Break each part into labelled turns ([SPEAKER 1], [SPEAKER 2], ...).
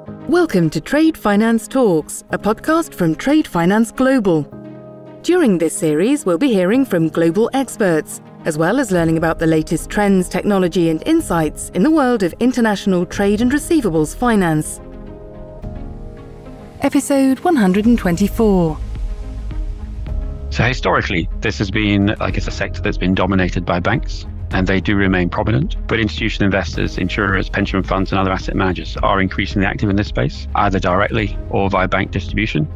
[SPEAKER 1] Welcome to Trade Finance Talks, a podcast from Trade Finance Global. During this series, we'll be hearing from global experts, as well as learning about the latest trends, technology, and insights in the world of international trade and receivables finance. Episode 124.
[SPEAKER 2] So historically, this has been, a sector that's been dominated by banks, and they do remain prominent. But institutional investors, insurers, pension funds, and other asset managers are increasingly active in this space, either directly or via bank distribution.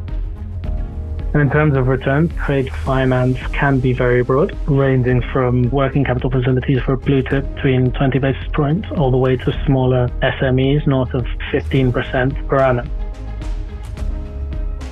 [SPEAKER 3] And in terms of returns, trade finance can be very broad, ranging from working capital facilities for blue chip between 20 basis points all the way to smaller SMEs north of 15% per annum.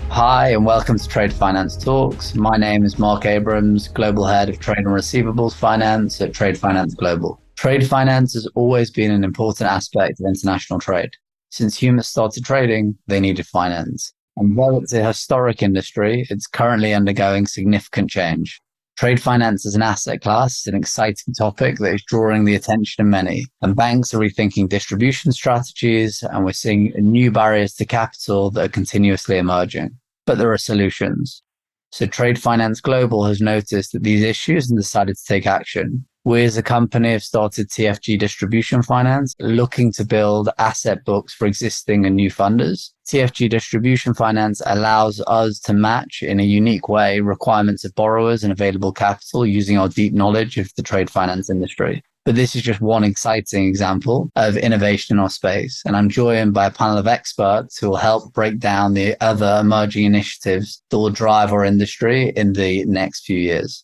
[SPEAKER 4] Hi, and welcome to Trade Finance Talks. My name is Mark Abrams, Global Head of Trade and Receivables Finance at Trade Finance Global. Trade finance has always been an important aspect of international trade. Since humans started trading, they needed finance. And while it's a historic industry, it's currently undergoing significant change. Trade finance as an asset class is an exciting topic that is drawing the attention of many. And banks are rethinking distribution strategies, and we're seeing new barriers to capital that are continuously emerging. But there are solutions. So Trade Finance Global has noticed that these issues and decided to take action. We as a company have started TFG Distribution Finance, looking to build asset books for existing and new funders. TFG Distribution Finance allows us to match in a unique way requirements of borrowers and available capital using our deep knowledge of the trade finance industry. But this is just one exciting example of innovation in our space. And I'm joined by a panel of experts who will help break down the other emerging initiatives that will drive our industry in the next few years.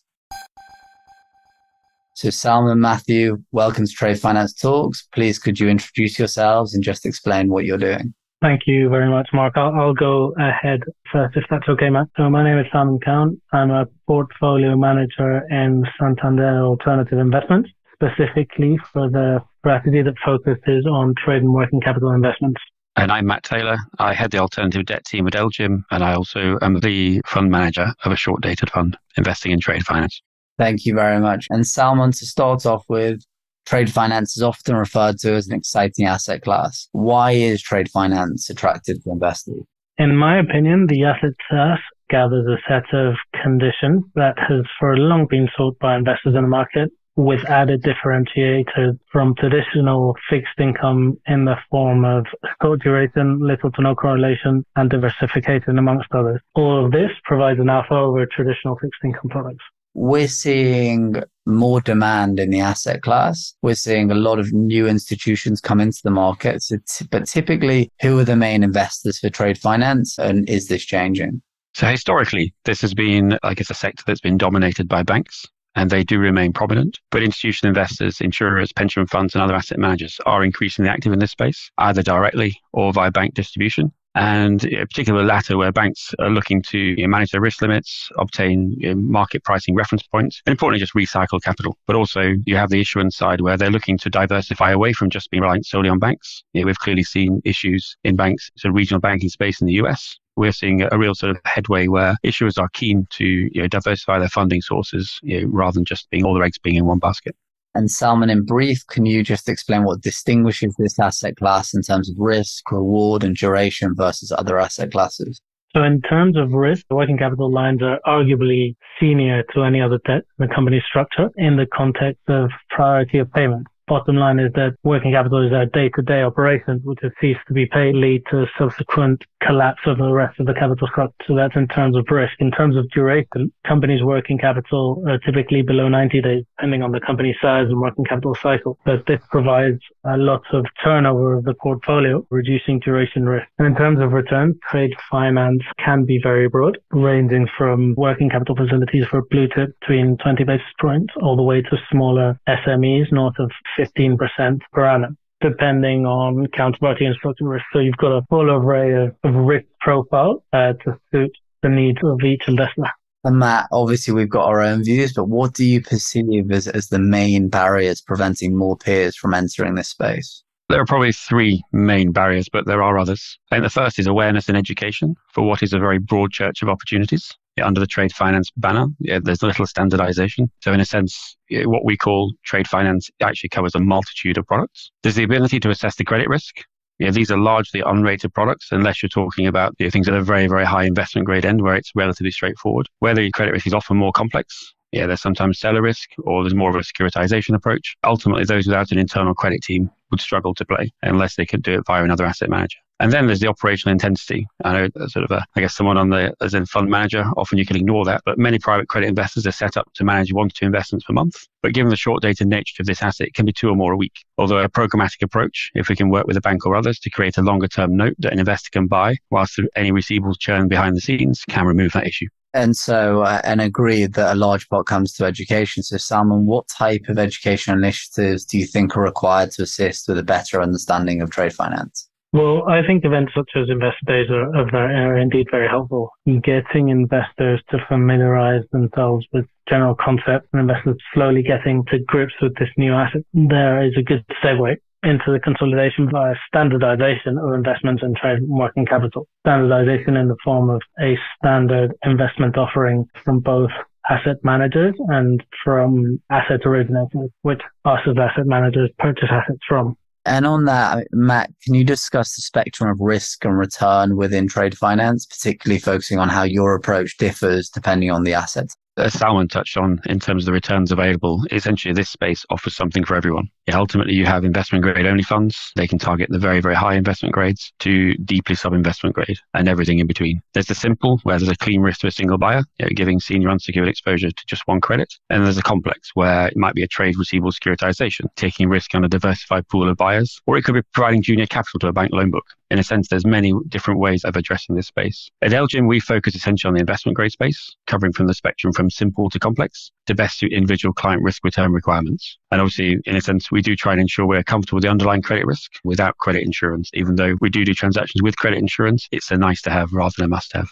[SPEAKER 4] So Salman, Matthew, welcome to Trade Finance Talks. Please, could you introduce yourselves and just explain what you're doing?
[SPEAKER 3] Thank you very much, Mark. I'll go ahead first, if that's okay, Matt. So my name is Salman Khan. I'm a portfolio manager in Santander Alternative Investments, specifically for the strategy that focuses on trade and working capital investments.
[SPEAKER 2] And I'm Matt Taylor. I head the alternative debt team at Elgin, and I also am the fund manager of a short-dated fund investing in trade finance.
[SPEAKER 4] Thank you very much. And Salman, to start off with, trade finance is often referred to as an exciting asset class. Why is trade finance attractive to investors?
[SPEAKER 3] In my opinion, the asset class gathers a set of conditions that has for long been sought by investors in the market, with added differentiators from traditional fixed income in the form of short duration, little to no correlation, and diversification, amongst others. All of this provides an alpha over traditional fixed income products.
[SPEAKER 4] We're seeing more demand in the asset class. We're seeing a lot of new institutions come into the market. But typically, who are the main investors for trade finance, and is this changing?
[SPEAKER 2] So historically, this has been, a sector that's been dominated by banks, and they do remain prominent. But institutional investors, insurers, pension funds, and other asset managers are increasingly active in this space, either directly or via bank distribution. And particularly the latter, where banks are looking to manage their risk limits, obtain market pricing reference points, and importantly, just recycle capital. But also you have the issuance side where they're looking to diversify away from just being reliant solely on banks. We've clearly seen issues in banks, so regional banking space in the US. We're seeing a real sort of headway where issuers are keen to diversify their funding sources rather than just being all their eggs being in one basket.
[SPEAKER 4] And Salman, in brief, can you just explain what distinguishes this asset class in terms of risk, reward, and duration versus other asset classes?
[SPEAKER 3] So in terms of risk, the working capital lines are arguably senior to any other debt in the company structure in the context of priority of payment. Bottom line is that working capital is our day-to-day operations, which have ceased to be paid, lead to subsequent collapse of the rest of the capital structure. So that's in terms of risk. In terms of duration, companies' working capital are typically below 90 days, depending on the company size and working capital cycle. But this provides lots of turnover of the portfolio, reducing duration risk. And in terms of returns, trade finance can be very broad, ranging from working capital facilities for blue chip between 20 basis points all the way to smaller SMEs north of 15% per annum, depending on counterparty and structural risk. So you've got a full array of risk profile to suit the needs of each investor.
[SPEAKER 4] And Matt, obviously we've got our own views, but what do you perceive as the main barriers preventing more peers from entering this space?
[SPEAKER 2] There are probably three main barriers, but there are others. I think the first is awareness and education for what is a very broad church of opportunities. Under the trade finance banner, there's little standardization. So in a sense, what we call trade finance actually covers a multitude of products. There's the ability to assess the credit risk. These are largely unrated products, unless you're talking about things at a very, very high investment grade end where it's relatively straightforward. Where the credit risk is often more complex, there's sometimes seller risk or there's more of a securitization approach. Ultimately, those without an internal credit team would struggle to play unless they could do it via another asset manager. And then there's the operational intensity. I know sort of someone as a fund manager, often you can ignore that, but many private credit investors are set up to manage 1 to 2 investments per month. But given the short dated nature of this asset, it can be 2 or more a week. Although a programmatic approach, if we can work with a bank or others to create a longer term note that an investor can buy whilst any receivables churn behind the scenes, can remove that issue.
[SPEAKER 4] And so, and agreed that a large part comes to education. So Salman, what type of educational initiatives do you think are required to assist with a better understanding of trade finance?
[SPEAKER 3] Well, I think events such as Investor Days are indeed very helpful. Getting investors to familiarize themselves with general concepts and investors slowly getting to grips with this new asset, there is a good segue into the consolidation via standardization of investments and trade working capital. Standardization in the form of a standard investment offering from both asset managers and from asset originators, which us as asset managers purchase assets from.
[SPEAKER 4] And on that, Matt, can you discuss the spectrum of risk and return within trade finance, particularly focusing on how your approach differs depending on the asset?
[SPEAKER 2] As Salman touched on in terms of the returns available, essentially this space offers something for everyone. Ultimately, you have investment grade only funds. They can target the very, very high investment grades to deeply sub-investment grade and everything in between. There's the simple, where there's a clean risk to a single buyer, giving senior unsecured exposure to just one credit. And there's a complex, where it might be a trade receivable securitization, taking risk on a diversified pool of buyers, or it could be providing junior capital to a bank loan book. In a sense, there's many different ways of addressing this space. At Elgin, we focus essentially on the investment grade space, covering from the spectrum from simple to complex to best suit individual client risk return requirements. And obviously, in a sense, we do try and ensure we're comfortable with the underlying credit risk without credit insurance. Even though we do transactions with credit insurance, it's a nice to have rather than a must have.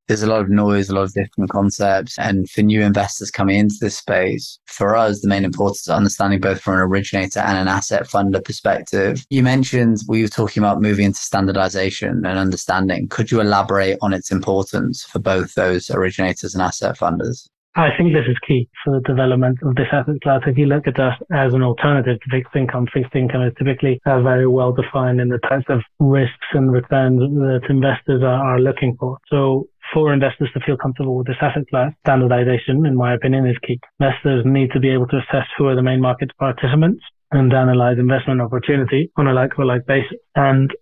[SPEAKER 4] There's a lot of noise, a lot of different concepts. And for new investors coming into this space, for us, the main importance is understanding both from an originator and an asset funder perspective. You mentioned we were talking about moving into standardization and understanding. Could you elaborate on its importance for both those originators and asset funders?
[SPEAKER 3] I think this is key for the development of this asset class. If you look at us as an alternative to fixed income is typically very well defined in the types of risks and returns that investors are looking for. So for investors to feel comfortable with this asset class, standardization, in my opinion, is key. Investors need to be able to assess who are the main market participants and analyze investment opportunity on a like-for-like basis. And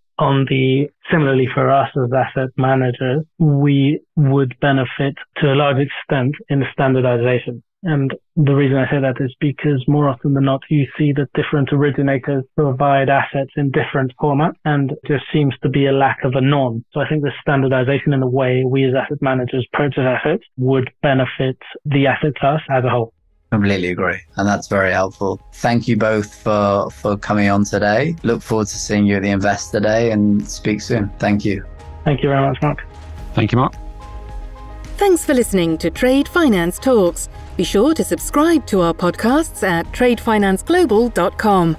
[SPEAKER 3] similarly for us as asset managers, we would benefit to a large extent in the standardization. And the reason I say that is because more often than not, you see that different originators provide assets in different formats, and there seems to be a lack of a norm. So I think the standardization in the way we as asset managers purchase assets would benefit the asset class as a whole.
[SPEAKER 4] Completely agree. And that's very helpful. Thank you both for coming on today. Look forward to seeing you at the Investor Day and speak soon. Thank you.
[SPEAKER 3] Thank you very much, Mark.
[SPEAKER 2] Thank you, Mark.
[SPEAKER 1] Thanks for listening to Trade Finance Talks. Be sure to subscribe to our podcasts at tradefinanceglobal.com.